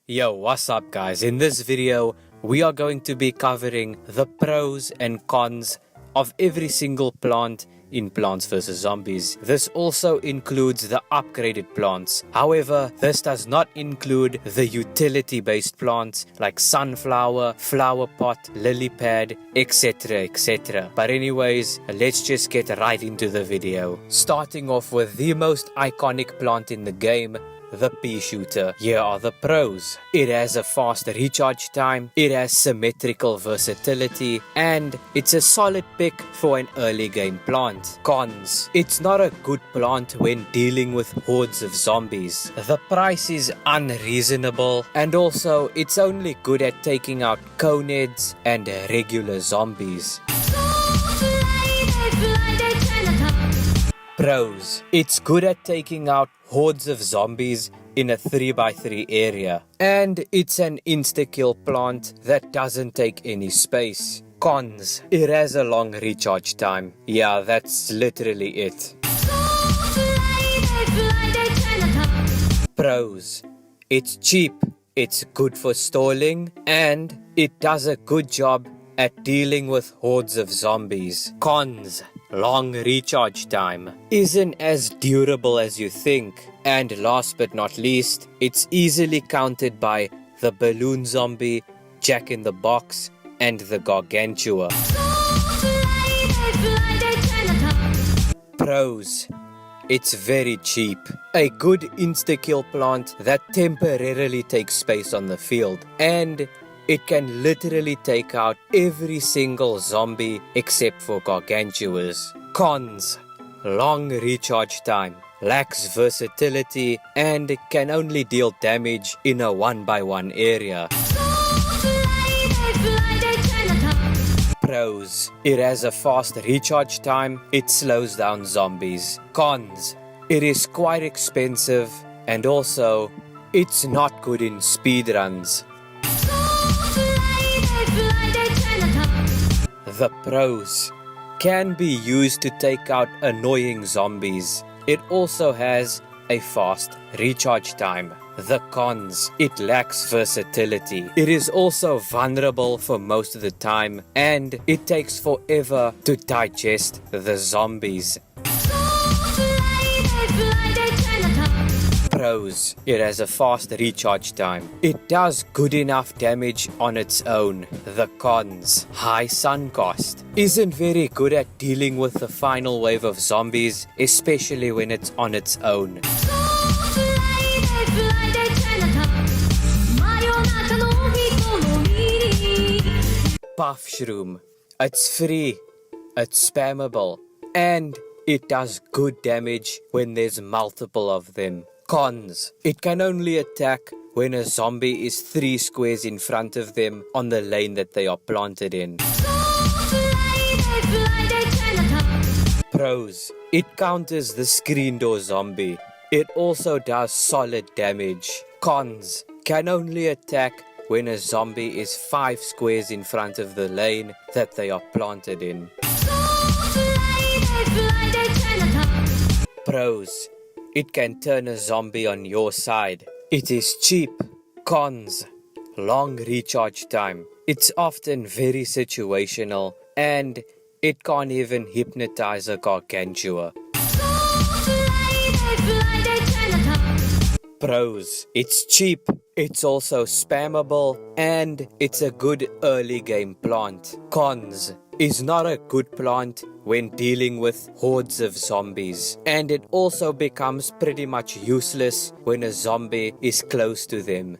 Yo, what's up guys? In this video, we are going to be covering the pros and cons of every single plant in Plants vs. Zombies. This also includes the upgraded plants. However, this does not include the utility-based plants like sunflower, flower pot, lily pad, etc, etc. But anyways, let's just get right into the video. Starting off with the most iconic plant in the game, the pea shooter. Here are the pros. It has a fast recharge time, it has symmetrical versatility, and it's a solid pick for an early game plant. Cons. It's not a good plant when dealing with hordes of zombies. The price is unreasonable, and also it's only good at taking out coneheads and regular zombies. Pros. It's good at taking out hordes of zombies in a 3x3 area, and it's an insta-kill plant that doesn't take any space. Cons. It has a long recharge time. Yeah, that's literally it. Pros. It's cheap, it's good for stalling, and it does a good job at dealing with hordes of zombies. Cons. Long recharge time. Isn't as durable as you think. And last but not least, it's easily countered by the balloon zombie, Jack in the Box, and the Gargantua. Pros. It's very cheap. A good insta-kill plant that temporarily takes space on the field, and it can literally take out every single zombie except for Gargantuas. Cons. Long recharge time, lacks versatility, and can only deal damage in a 1x1 area. Pros. It has a fast recharge time, it slows down zombies. Cons. It is quite expensive, and also, it's not good in speedruns. The pros. Can be used to take out annoying zombies. It also has a fast recharge time. The cons. It lacks versatility. It is also vulnerable for most of the time, and it takes forever to digest the zombies. Pros. It has a fast recharge time. It does good enough damage on its own. The cons. High sun cost. Isn't very good at dealing with the final wave of zombies, especially when it's on its own. Puff Shroom. It's free, it's spammable, and it does good damage when there's multiple of them. Cons. It can only attack when a zombie is 3 squares in front of them on the lane that they are planted in. Pros. It counters the screen door zombie. It also does solid damage. Cons. Can only attack when a zombie is 5 squares in front of the lane that they are planted in. Pros. It can turn a zombie on your side. It is cheap. Cons. Long recharge time. It's often very situational, and it can't even hypnotize a Gargantua. Pros. It's cheap. It's also spammable, and it's a good early game plant. Cons. Is not a good plant when dealing with hordes of zombies, and it also becomes pretty much useless when a zombie is close to them.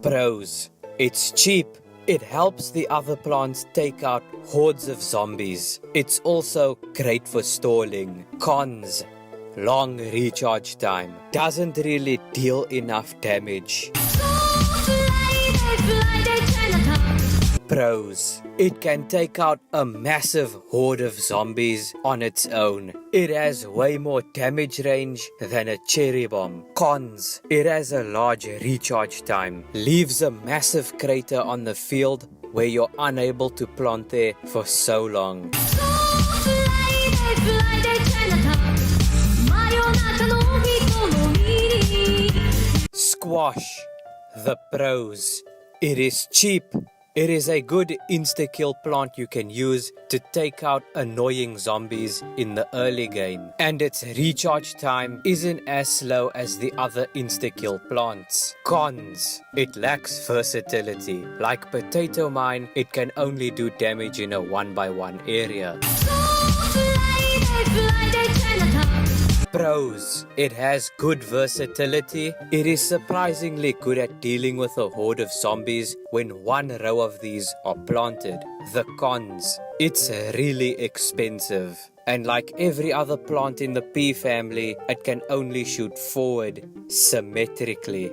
Pros. It's cheap. It helps the other plants take out hordes of zombies. It's also great for stalling. Cons. Long recharge time. Doesn't really deal enough damage. Pros. It can take out a massive horde of zombies on its own. It has way more damage range than a cherry bomb. Cons. It has a large recharge time. Leaves a massive crater on the field where you're unable to plant there for so long. Squash. The pros. It is cheap. It is a good insta-kill plant you can use to take out annoying zombies in the early game. And its recharge time isn't as slow as the other insta-kill plants. Cons. It lacks versatility. Like Potato Mine, it can only do damage in a 1x1 area. Pros. It has good versatility. It is surprisingly good at dealing with a horde of zombies when one row of these are planted. The cons. It's really expensive. And like every other plant in the pea family, it can only shoot forward symmetrically.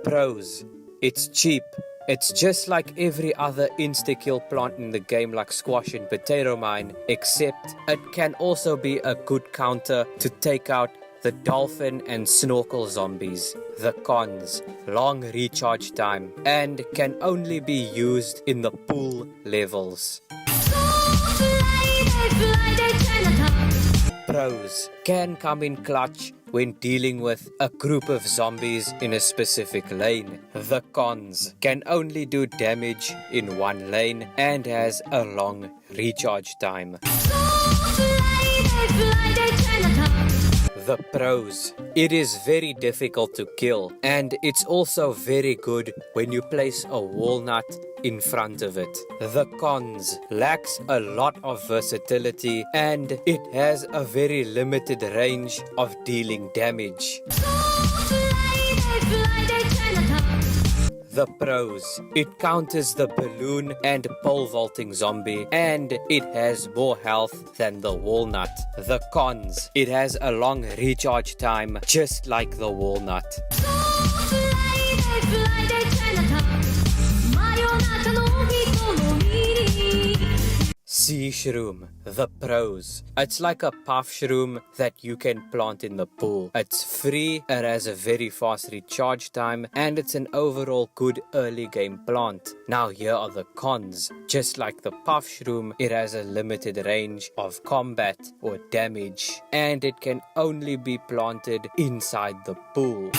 Pros. It's cheap. It's just like every other insta-kill plant in the game like Squash and Potato Mine, except it can also be a good counter to take out the dolphin and snorkel zombies. The cons. Long recharge time and can only be used in the pool levels. Pros. Can come in clutch when dealing with a group of zombies in a specific lane. The cons. Can only do damage in one lane and has a long recharge time. The pros. It is very difficult to kill, and it's also very good when you place a walnut in front of it. The cons. Lacks a lot of versatility and it has a very limited range of dealing damage. The pros. It counters the balloon and pole vaulting zombie and it has more health than the walnut. The cons. It has a long recharge time just like the walnut. Sea shroom. The pros. It's like a puff shroom that you can plant in the pool. It's free, it has a very fast recharge time, and it's an overall good early game plant. Now here are the cons. Just like the puff shroom, it has a limited range of combat or damage, and it can only be planted inside the pool.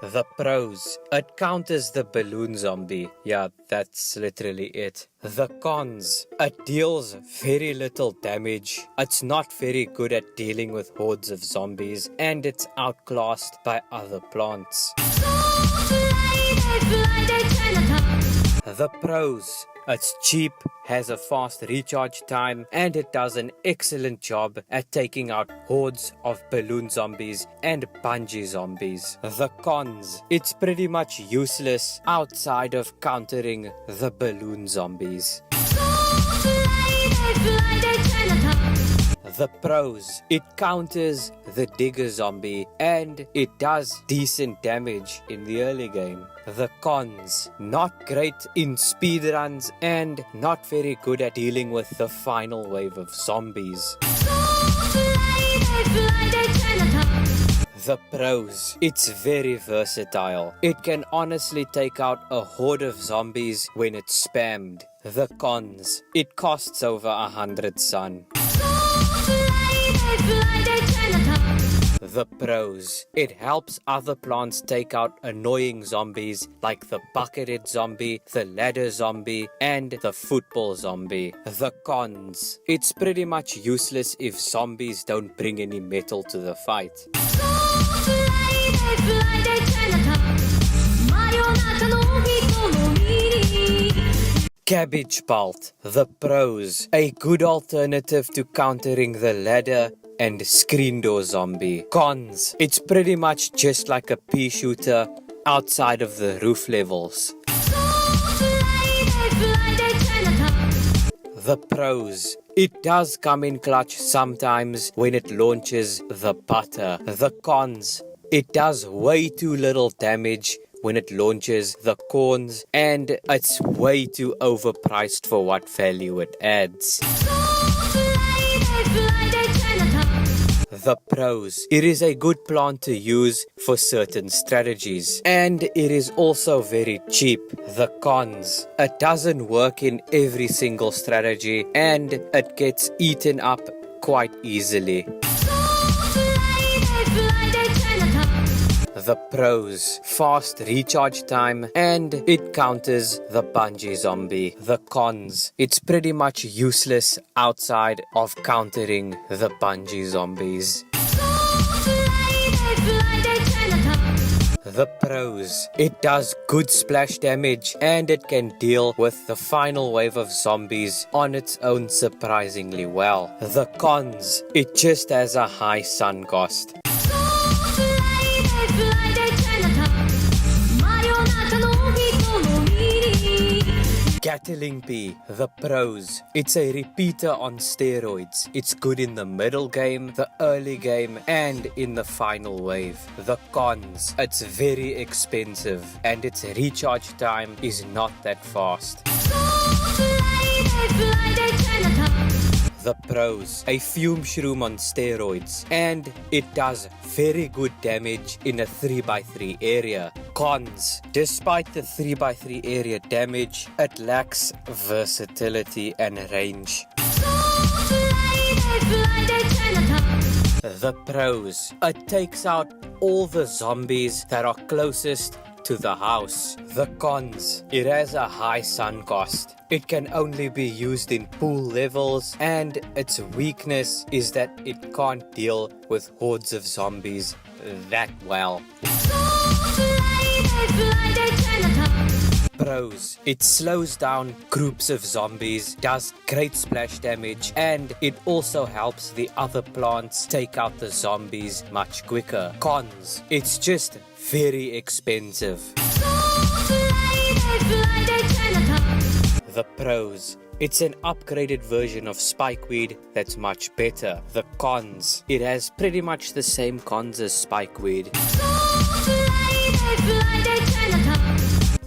The pros. It counters the balloon zombie. Yeah, that's literally it. The cons. It deals very little damage. It's not very good at dealing with hordes of zombies, and it's outclassed by other plants. The pros. It's cheap, has a fast recharge time, and it does an excellent job at taking out hordes of balloon zombies and bungee zombies. The cons. It's pretty much useless outside of countering the balloon zombies. The pros. It counters the digger zombie and it does decent damage in the early game. The cons. Not great in speedruns and not very good at dealing with the final wave of zombies. The pros. It's very versatile. It can honestly take out a horde of zombies when it's spammed. The cons. It costs over 100 sun. The pros. It helps other plants take out annoying zombies like the buckethead zombie, the ladder zombie, and the football zombie. The cons. It's pretty much useless if zombies don't bring any metal to the fight. Cabbage bolt. The pros. A good alternative to countering the ladder and screen door zombie. Cons. It's pretty much just like a pea shooter outside of the roof levels. The pros. It does come in clutch sometimes when it launches the butter. The cons. It does way too little damage when it launches the corns, and it's way too overpriced for what value it adds. The pros. It is a good plant to use for certain strategies, and it is also very cheap. The cons. It doesn't work in every single strategy, and it gets eaten up quite easily. The pros: fast recharge time and it counters the bungee zombie. The cons: it's pretty much useless outside of countering the bungee zombies. The pros: it does good splash damage and it can deal with the final wave of zombies on its own surprisingly well. The cons: it just has a high sun cost. Gatling P. The pros: it's a repeater on steroids. It's good in the middle game, the early game, and in the final wave. The cons: it's very expensive and its recharge time is not that fast. The pros: a fume shroom on steroids and it does very good damage in a 3x3 area. Cons: despite the 3x3 area damage, it lacks versatility and range. The pros: it takes out all the zombies that are closest to the house. The cons: it has a high sun cost. It can only be used in pool levels and its weakness is that it can't deal with hordes of zombies that well. Pros: it slows down groups of zombies, does great splash damage, and it also helps the other plants take out the zombies much quicker. Cons: it's just very expensive. The pros: it's an upgraded version of spikeweed that's much better. The cons: it has pretty much the same cons as spikeweed.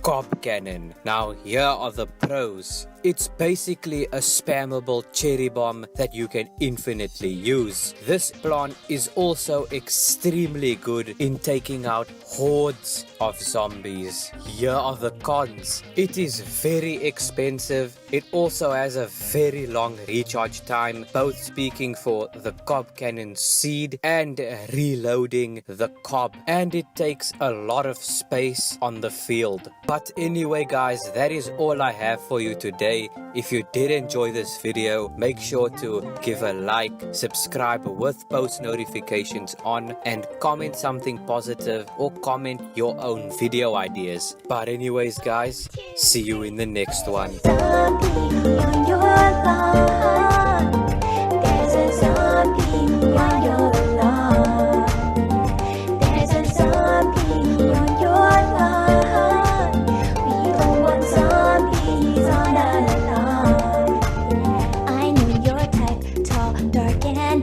Cob cannon. Now here are the pros. It's basically a spammable cherry bomb that you can infinitely use. This plant is also extremely good in taking out hordes of zombies. Here are the cons. It is very expensive. It also has a very long recharge time, both speaking for the cob cannon seed and reloading the cob. And it takes a lot of space on the field. But anyway guys, that is all I have for you today. If you did enjoy this video, make sure to give a like, subscribe with post notifications on, and comment something positive or comment your own video ideas. But anyways guys, see you in the next one.